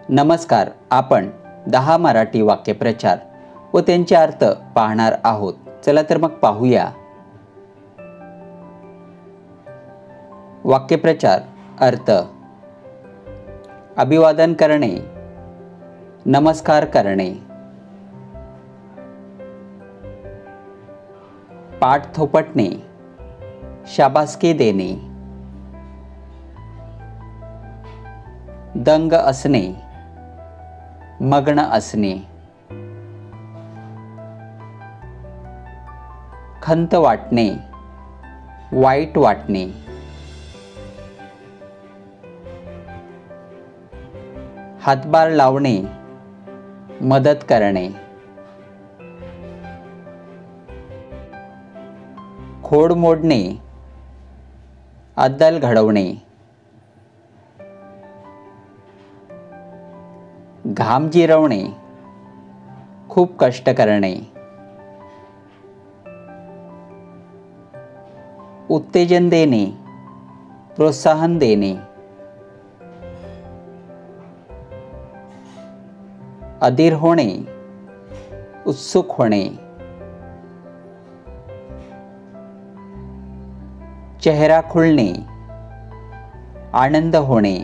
नमस्कार. आपण 10 मराठी वाक्यप्रचार व त्यांचे अर्थ पाहणार आहोत. चला तर मग पाहूया. वाक्यप्रचार. अर्थ: अभिवादन करणे, नमस्कार करणे, पाठ थोपटणे, शाबासकी देणे, दंग असणे, मग्न असणे, खंत वाटणे, वाईट वाटणे, हातभार लावणे, मदत करणे, खोड मोडणे, अद्दल घडवणे, घाम जिरवणे, खूप कष्ट करणे, उत्तेजन देणे, प्रोत्साहन देणे, अधीर होणे, उत्सुक होणे, चेहरा खुलणे, आनंद होणे,